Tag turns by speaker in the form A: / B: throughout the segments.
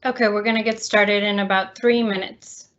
A: Okay, we're going to get started in about 3 minutes.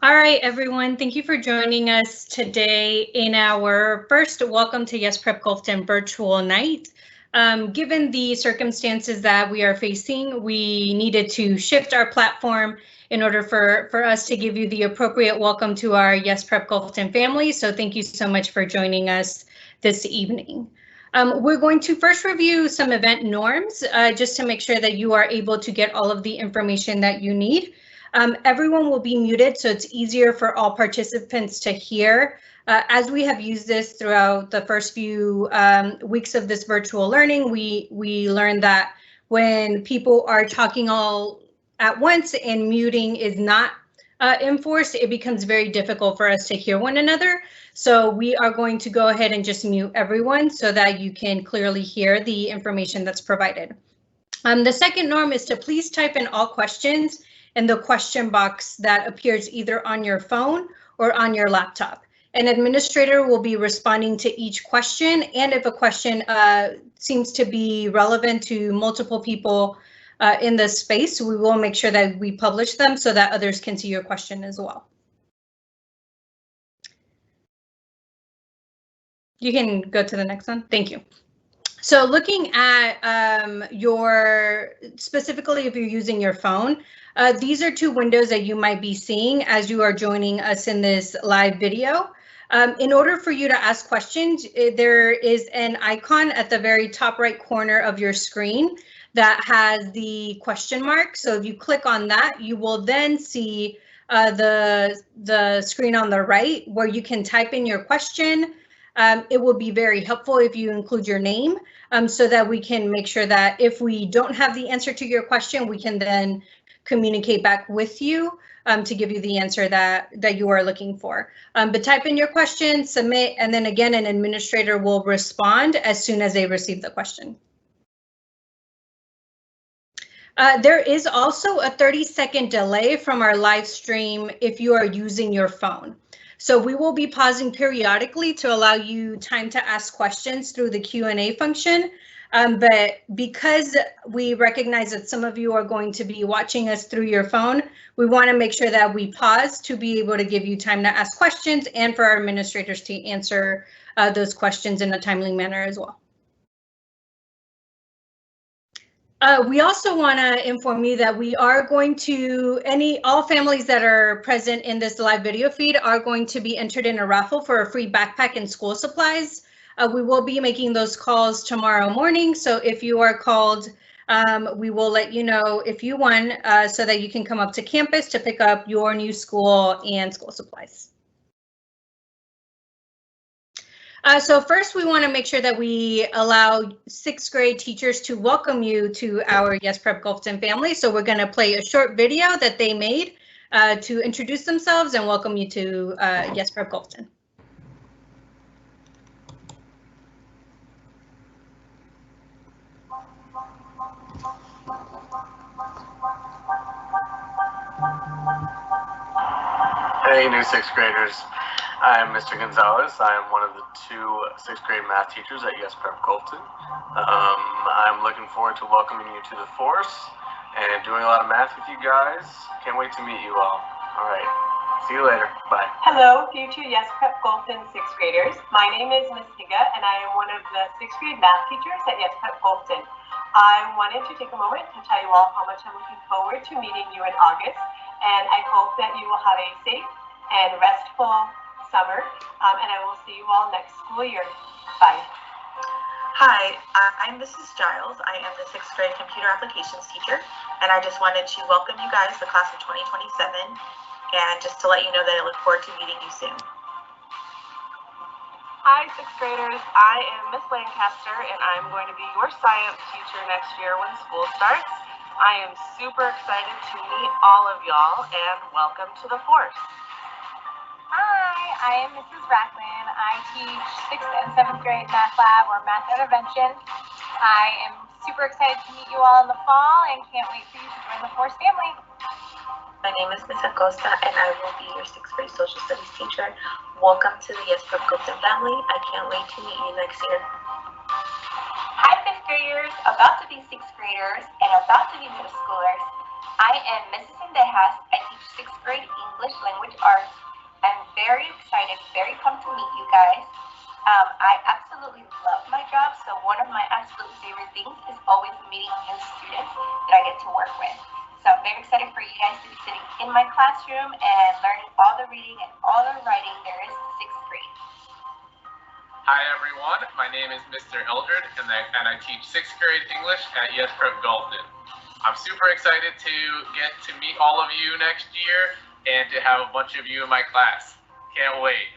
A: All right, everyone, thank you for joining us today in our first Welcome to Yes Prep Gulfton virtual night. Given the circumstances that we are facing, we needed to shift our platform in order for us to give you the appropriate welcome to our Yes Prep Gulfton family. So thank you so much for joining us this evening. We're going to first review some event norms just to make sure that you are able to get all of the information that you need. Everyone will be muted, so it's easier for all participants to hear. As we have used this throughout the first few weeks of this virtual learning, we learned that when people are talking all at once and muting is not enforced, it becomes very difficult for us to hear one another. So we are going to go ahead and just mute everyone so that you can clearly hear the information that's provided. The second norm is to please type in all questions in the question box that appears either on your phone or on your laptop. An administrator will be responding to each question, and if a question seems to be relevant to multiple people in this space, we will make sure that we publish them so that others can see your question as well. You can go to the next one. Thank you. So looking at specifically if you're using your phone, these are two windows that you might be seeing as you are joining us in this live video. In order for you to ask questions, there is an icon at the very top right corner of your screen that has the question mark. So if you click on that, you will then see the screen on the right where you can type in your question. It will be very helpful if you include your name so that we can make sure that if we don't have the answer to your question, we can then communicate back with you to give you the answer that you are looking for. But type in your question, submit, and then again, an administrator will respond as soon as they receive the question. There is also a 30-second delay from our live stream if you are using your phone. So we will be pausing periodically to allow you time to ask questions through the Q&A function. But because we recognize that some of you are going to be watching us through your phone, we want to make sure that we pause to be able to give you time to ask questions and for our administrators to answer those questions in a timely manner as well. We also want to inform you that we are going to, all families that are present in this live video feed are going to be entered in a raffle for a free backpack and school supplies. We will be making those calls tomorrow morning. So if you are called, we will let you know if you won so that you can come up to campus to pick up your new school and school supplies. So first, we want to make sure that we allow 6th grade teachers to welcome you to our Yes Prep Gulfton family. So we're going to play a short video that they made to introduce themselves and welcome you to Yes Prep Gulfton.
B: Hey, new 6th graders. I'm Mr. Gonzalez. I am one of the 2 6th grade math teachers at Yes Prep Gulfton. I'm looking forward to welcoming you to the force and doing a lot of math with you guys. Can't wait to meet you all. All right, see you later. Bye.
C: Hello, future Yes Prep Gulfton 6th graders. My name is Ms. Higa, and I am one of the 6th grade math teachers at Yes Prep Gulfton. I wanted to take a moment to tell you all how much I'm looking forward to meeting you in August, and I hope that you will have a safe and restful summer, and I will see you all next school year. Bye.
D: Hi, I'm Mrs. Giles. I am the 6th grade computer applications teacher, and I just wanted to welcome you guys, the class of 2027, and just to let you know that I look forward to meeting you soon.
E: Hi, 6th graders. I am Miss Lancaster, and I'm going to be your science teacher next year when school starts. I am super excited to meet all of y'all, and welcome to the force.
F: Hi, I am Mrs. Racklin. I teach 6th and 7th grade math lab or math intervention. I am super excited to meet you all in the fall and can't wait for you to join the Force family.
D: My name is Ms. Acosta, and I will be your 6th grade social studies teacher. Welcome to the Yes Prep Gulfton family. I can't wait to meet you next year.
G: Hi, 5th graders, about to be 6th graders, and about to be middle schoolers. I am Mrs. Sendejas. I teach 6th grade English Language Arts. I'm very excited, very pumped to meet you guys. I absolutely love my job, so one of my absolute favorite things is always meeting new students that I get to work with. So I'm very excited for you guys to be sitting in my classroom and learning all the reading and all the writing there is to 6th grade.
H: Hi everyone, my name is Mr. Eldred, and I teach 6th grade English at Yes Prep Gulfton. I'm super excited to get to meet all of you next year and to have a bunch of you in my class. Can't wait.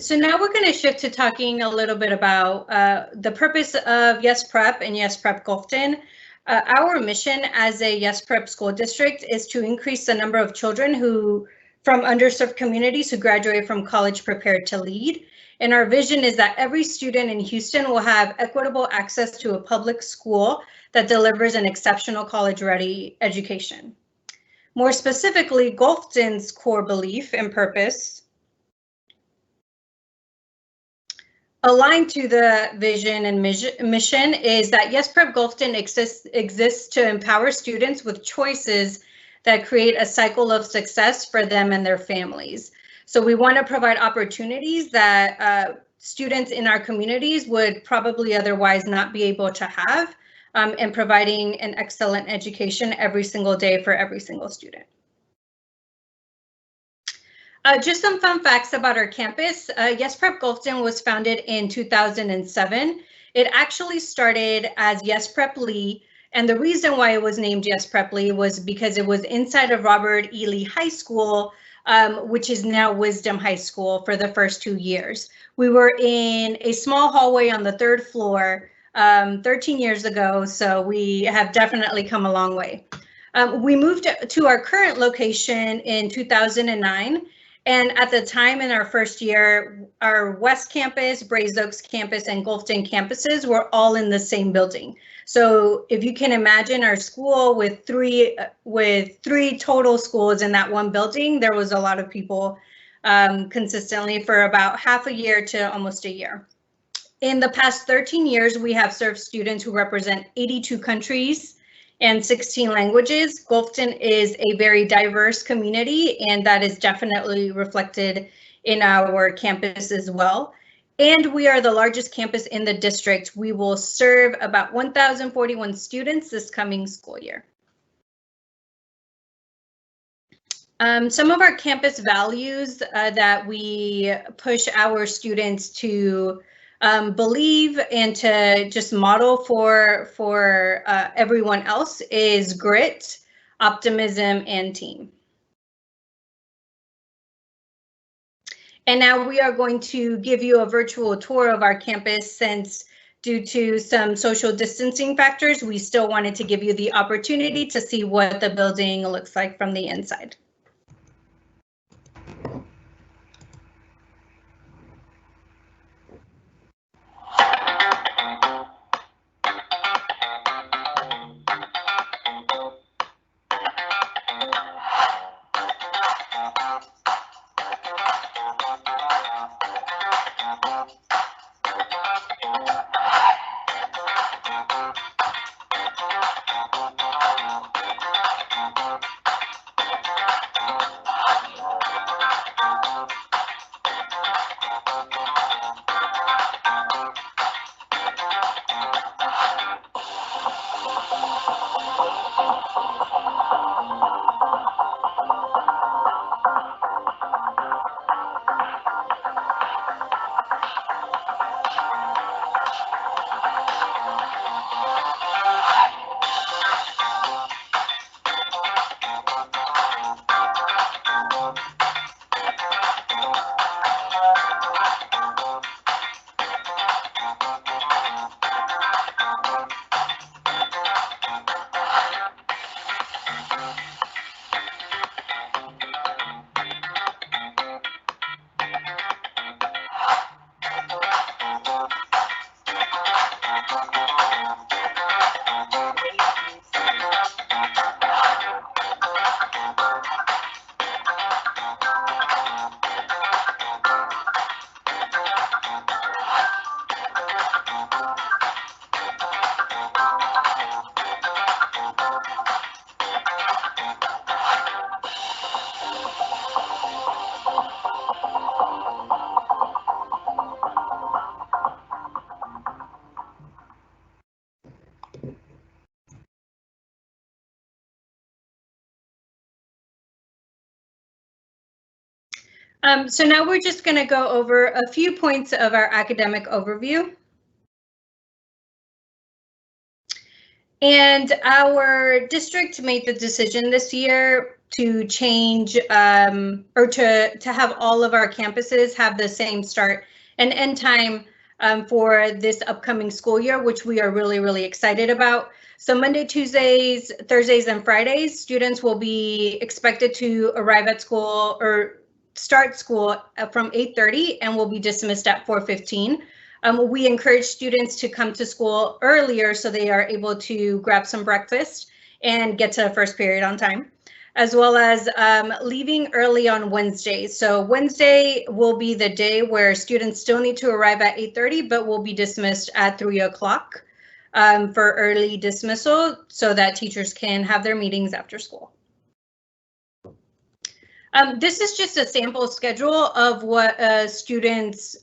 A: So now we're going to shift to talking a little bit about the purpose of Yes Prep and Yes Prep Gulfton. Our mission as a Yes Prep school district is to increase the number of children from underserved communities who graduate from college prepared to lead. And our vision is that every student in Houston will have equitable access to a public school that delivers an exceptional college-ready education. More specifically, Gulfton's core belief and purpose, aligned to the vision and mission, is that Yes Prep Gulfton exists to empower students with choices that create a cycle of success for them and their families. So we want to provide opportunities that students in our communities would probably otherwise not be able to have, and providing an excellent education every single day for every single student. Just some fun facts about our campus. Yes Prep Gulfton was founded in 2007. It actually started as Yes Prep Lee, and the reason why it was named Yes Prep Lee was because it was inside of Robert E. Lee High School, which is now Wisdom High School, for the first 2 years. We were in a small hallway on the 3rd floor 13 years ago, so we have definitely come a long way. We moved to our current location in 2009. And at the time in our first year, our West Campus, Braes Oaks Campus, and Gulfton campuses were all in the same building. So if you can imagine our school with three total schools in that one building, there was a lot of people consistently for about half a year to almost a year. In the past 13 years, we have served students who represent 82 countries and 16 languages. Gulfton is a very diverse community, and that is definitely reflected in our campus as well. And we are the largest campus in the district. We will serve about 1,041 students this coming school year. Some of our campus values that we push our students to believe and to just model for everyone else is grit, optimism, and team. And now we are going to give you a virtual tour of our campus, since due to some social distancing factors, we still wanted to give you the opportunity to see what the building looks like from the inside. So now we're just going to go over a few points of our academic overview. And our district made the decision this year to change or to have all of our campuses have the same start and end time for this upcoming school year, which we are really, really excited about. So Monday, Tuesdays, Thursdays, and Fridays, students will be expected to arrive at school or start school from 8:30 and will be dismissed at 4:15. We encourage students to come to school earlier so they are able to grab some breakfast and get to first period on time, as well as leaving early on Wednesdays. So Wednesday will be the day where students still need to arrive at 8:30, but will be dismissed at 3 o'clock for early dismissal so that teachers can have their meetings after school. This is just a sample schedule of what a student's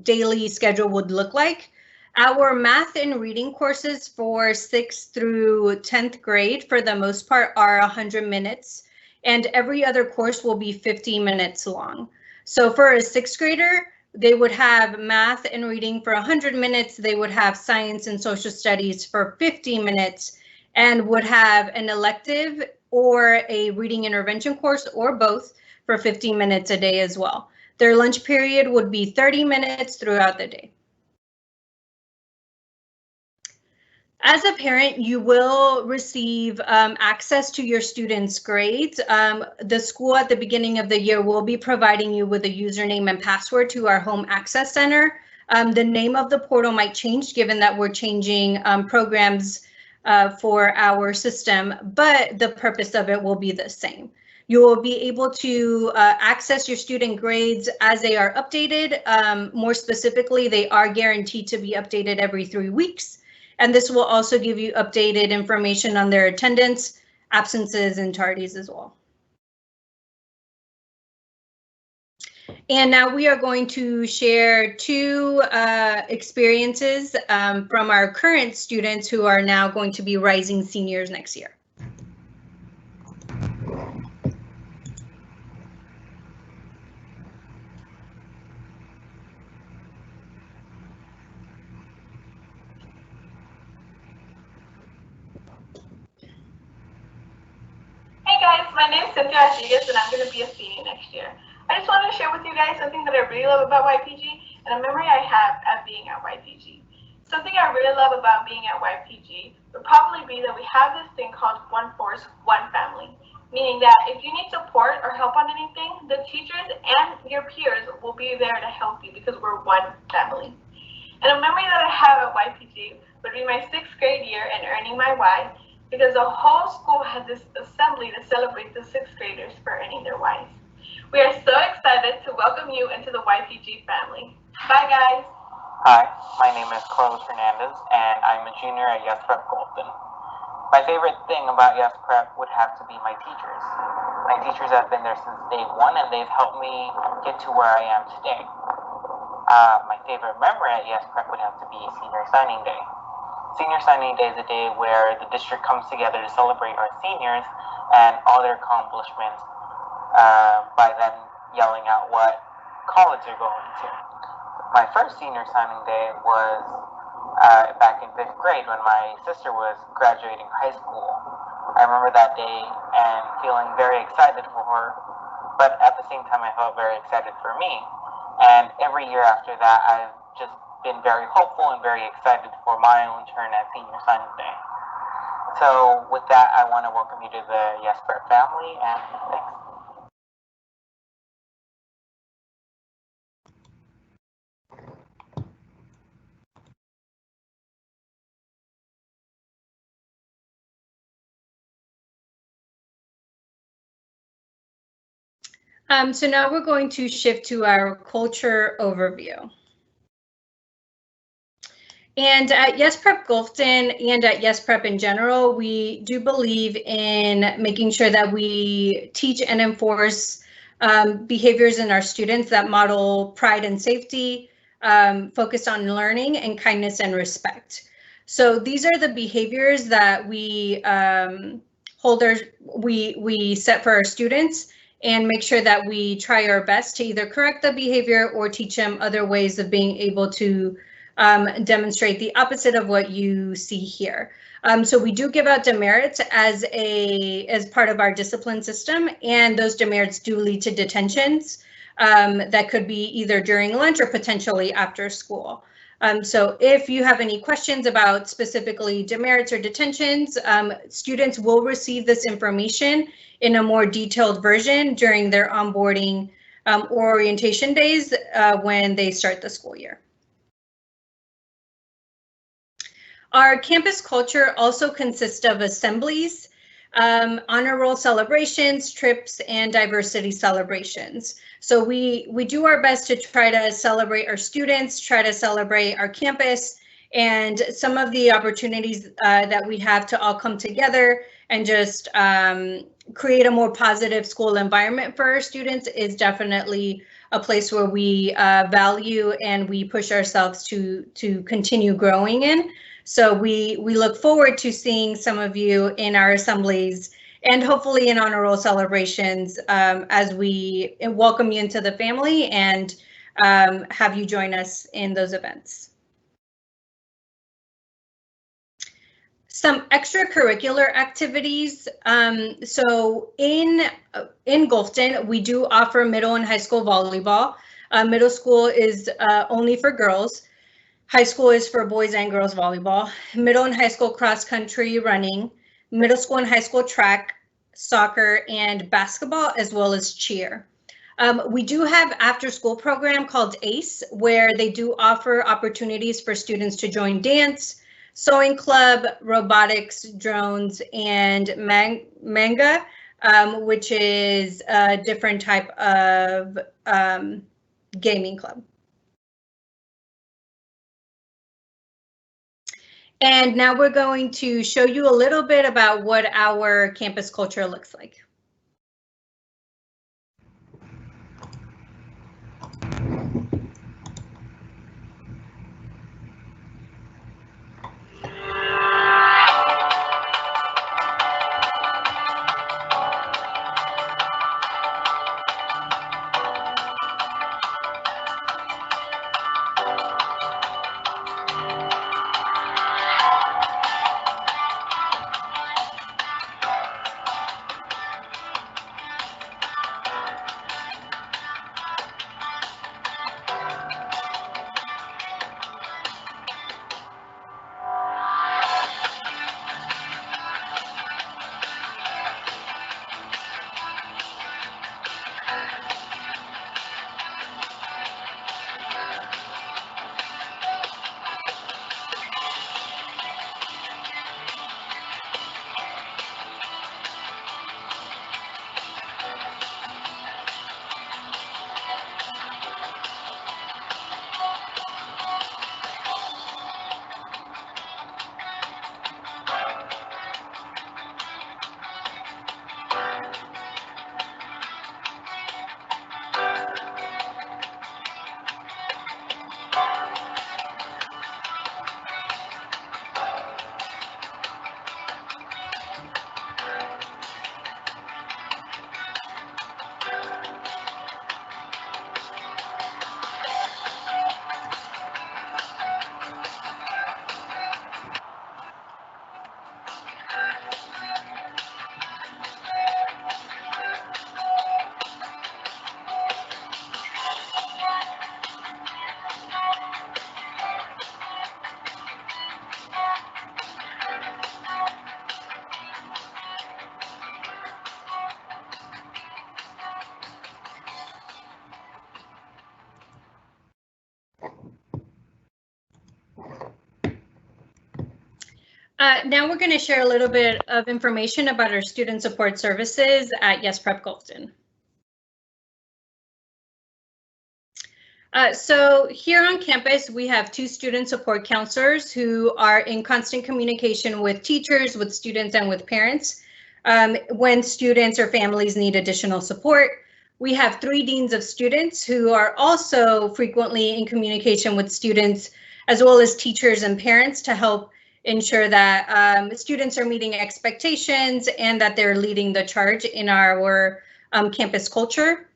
A: daily schedule would look like. Our math and reading courses for 6th through 10th grade, for the most part, are 100 minutes, and every other course will be 50 minutes long. So for a 6th grader, they would have math and reading for 100 minutes, they would have science and social studies for 50 minutes, and would have an elective or a reading intervention course, or both, for 15 minutes a day as well. Their lunch period would be 30 minutes throughout the day. As a parent, you will receive access to your students' grades. The school at the beginning of the year will be providing you with a username and password to our home access center. The name of the portal might change given that we're changing programs for our system, but the purpose of it will be the same. You will be able to access your student grades as they are updated. More specifically, they are guaranteed to be updated every 3 weeks. And this will also give you updated information on their attendance, absences, and tardies as well. And now we are going to share two experiences from our current students who are now going to be rising seniors next year.
D: Hey guys, my name is Cynthia Rodriguez and I'm going to be a senior next year. I just wanted to share with you guys something that I really love about YPG and a memory I have at being at YPG. Something I really love about being at YPG would probably be that we have this thing called One Force, One Family, meaning that if you need support or help on anything, the teachers and your peers will be there to help you because we're one family. And a memory that I have at YPG would be my 6th grade year and earning my Y, because the whole school had this assembly to celebrate the 6th graders for earning their Ys. We are so excited to welcome you into the YPG family. Bye guys.
I: Hi, my name is Carlos Hernandez and I'm a junior at Yes Prep Gulfton. My favorite thing about Yes Prep would have to be my teachers. My teachers have been there since day one and they've helped me get to where I am today. My favorite memory at Yes Prep would have to be Senior Signing Day. Senior Signing Day is a day where the district comes together to celebrate our seniors and all their accomplishments by then yelling out what college they're going to. My first Senior Signing Day was back in 5th grade when my sister was graduating high school. I remember that day and feeling very excited for her, but at the same time I felt very excited for me. And every year after that, I've just been very hopeful and very excited for my own turn at Senior Signing Day. So with that, I want to welcome you to the Yes Prep family, and thanks.
A: So now we're going to shift to our culture overview. And at Yes Prep Gulfton and at Yes Prep in general, we do believe in making sure that we teach and enforce behaviors in our students that model pride and safety, focused on learning and kindness and respect. So these are the behaviors that we we set for our students and make sure that we try our best to either correct the behavior or teach them other ways of being able to demonstrate the opposite of what you see here. So we do give out demerits as part of our discipline system, and those demerits do lead to detentions that could be either during lunch or potentially after school. So if you have any questions about specifically demerits or detentions, students will receive this information in a more detailed version during their onboarding or orientation days when they start the school year. Our campus culture also consists of assemblies, honor roll celebrations, trips, and diversity celebrations. So we do our best to try to celebrate our students, try to celebrate our campus, and some of the opportunities that we have to all come together and just create a more positive school environment for our students is definitely a place where we value and we push ourselves to continue growing in. So we look forward to seeing some of you in our assemblies and hopefully in honor roll celebrations as we welcome you into the family and have you join us in those events. Some extracurricular activities. So in Gulfton, we do offer middle and high school volleyball. Middle school is only for girls. High school is for boys and girls volleyball. Middle and high school cross country running. Middle school and high school track, soccer, and basketball, as well as cheer. We do have after school program called ACE, where they do offer opportunities for students to join dance, sewing club, robotics, drones, and manga, which is a different type of gaming club. And now we're going to show you a little bit about what our campus culture looks like. Now we're going to share a little bit of information about our student support services at Yes Prep Gulfton. So here on campus, we have 2 student support counselors who are in constant communication with teachers, with students, and with parents when students or families need additional support. We have 3 deans of students who are also frequently in communication with students, as well as teachers and parents, to help ensure that students are meeting expectations and that they're leading the charge in our campus culture.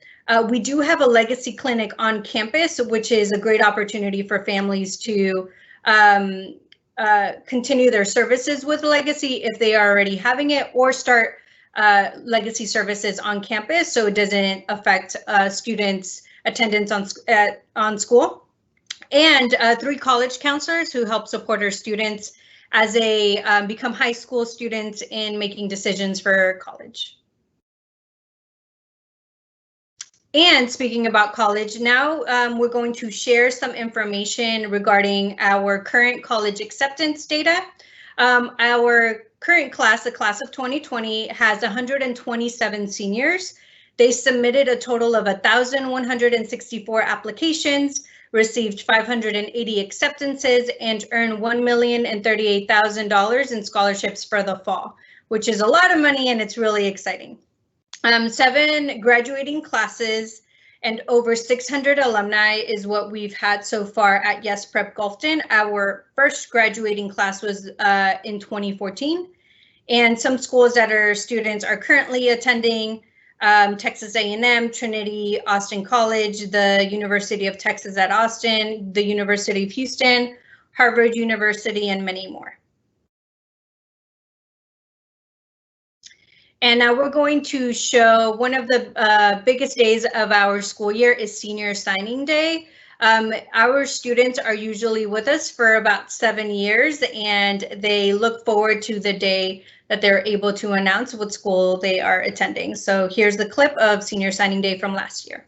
A: We do have a legacy clinic on campus, which is a great opportunity for families to continue their services with legacy if they are already having it, or start legacy services on campus so it doesn't affect students' attendance on school. And 3 college counselors who help support our students as they become high school students in making decisions for college. And speaking about college, now we're going to share some information regarding our current college acceptance data. Our current class, the class of 2020, has 127 seniors. They submitted a total of 1,164 applications, received 580 acceptances, and earned $1,038,000 in scholarships for the fall, which is a lot of money and it's really exciting. 7 graduating classes and over 600 alumni is what we've had so far at Yes Prep Gulfton. Our first graduating class was in 2014, and some schools that our students are currently attending: Texas A&M, Trinity, Austin College, the University of Texas at Austin, the University of Houston, Harvard University, and many more. And now we're going to show one of the biggest days of our school year is Senior Signing Day. Our students are usually with us for about 7 years, and they look forward to the day that they're able to announce what school they are attending. So here's the clip of senior signing day from last year.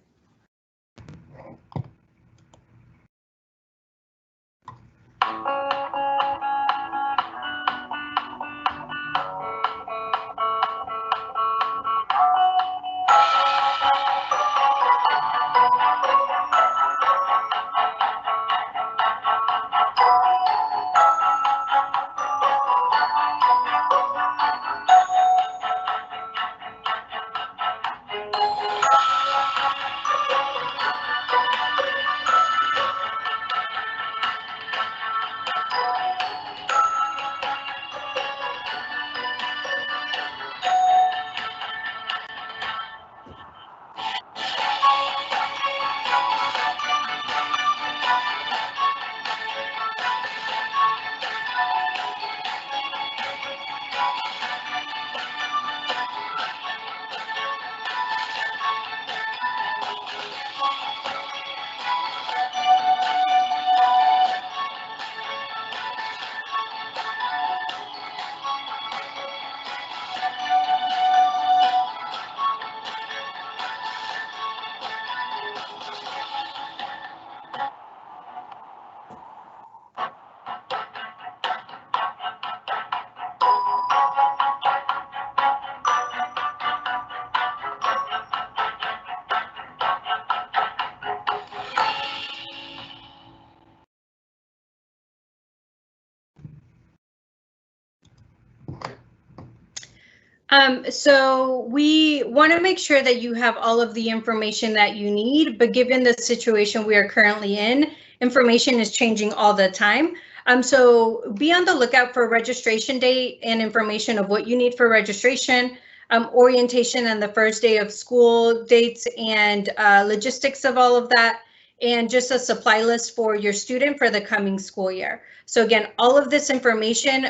A: So we want to make sure that you have all of the information that you need, but given the situation we are currently in, information is changing all the time. So be on the lookout for registration date and information of what you need for registration, orientation and the first day of school dates and logistics of all of that, and just a supply list for your student for the coming school year. So again, all of this information,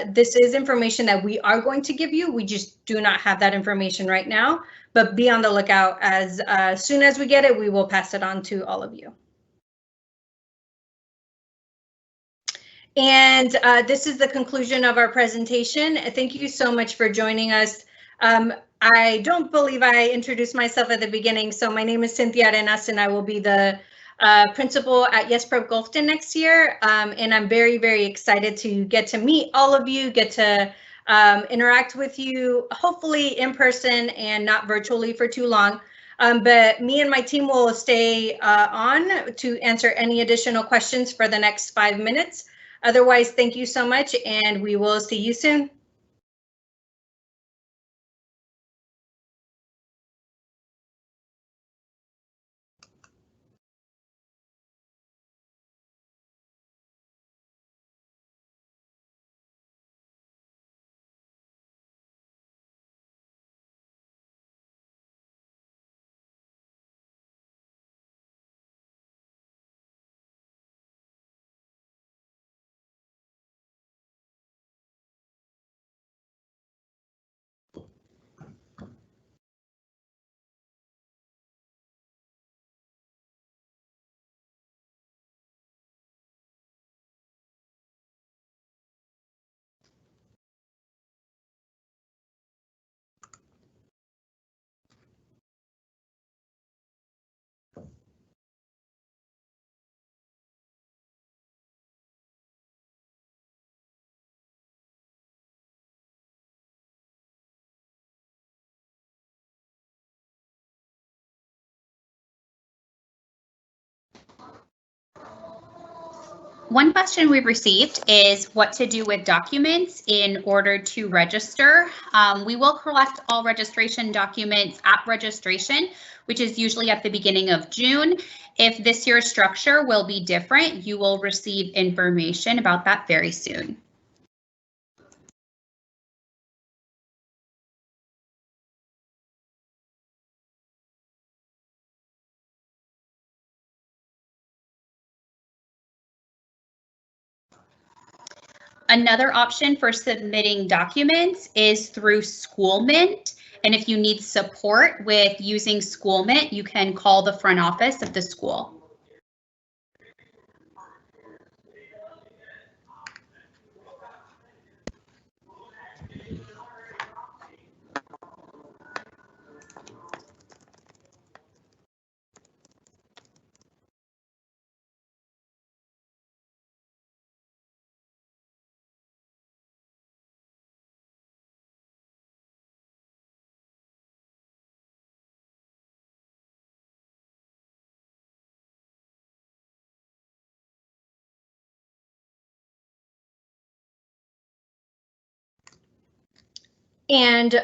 A: this is information that we are going to give you. We just do not have that information right now, but be on the lookout. As soon as we get it, we will pass it on to all of you. And this is the conclusion of our presentation. Thank you so much for joining us. I don't believe I introduced myself at the beginning. So my name is Cynthia Arenas, and I will be the principal at Yes Prep Gulfton next year. And I'm very, very excited to get to meet all of you, get to interact with you, hopefully in person and not virtually for too long. But me and my team will stay on to answer any additional questions for the next 5 minutes. Otherwise, thank you so much, and we will see you soon.
J: One question we've received is what to do with documents in order to register. We will collect all registration documents at registration, which is usually at the beginning of June. If this year's structure will be different, you will receive information about that very soon. Another option for submitting documents is through Schoolmint. And if you need support with using Schoolmint, you can call the front office of the school.
A: And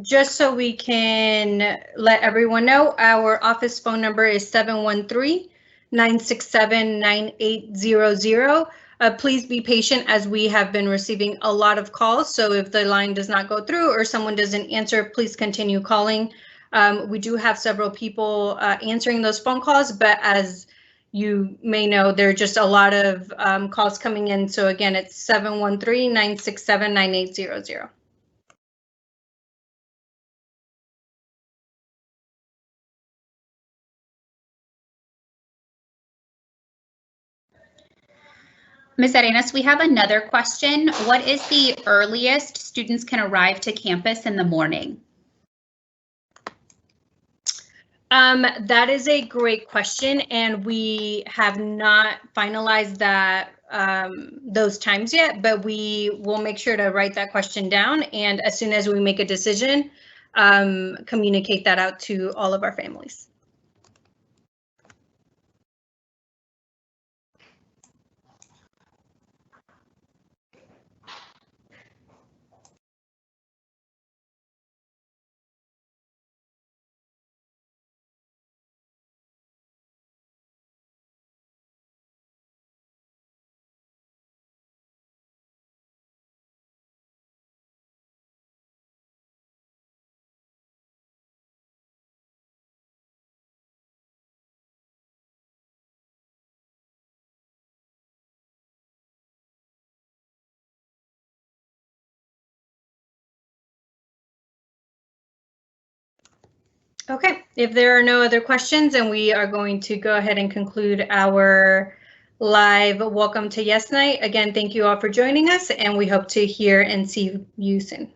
A: just so we can let everyone know, our office phone number is 713-967-9800. Please be patient as we have been receiving a lot of calls. So if the line does not go through or someone doesn't answer, please continue calling. We do have several people answering those phone calls, but as you may know, there are just a lot of calls coming in. So again, it's 713-967-9800.
J: Ms. Arenas, we have another question. What is the earliest students can arrive to campus in the morning?
A: That is a great question, and we have not finalized that those times yet, but we will make sure to write that question down, and as soon as we make a decision, communicate that out to all of our families. Okay, if there are no other questions, then we are going to go ahead and conclude our live Welcome to Yes Night. Again, thank you all for joining us, and we hope to hear and see you soon.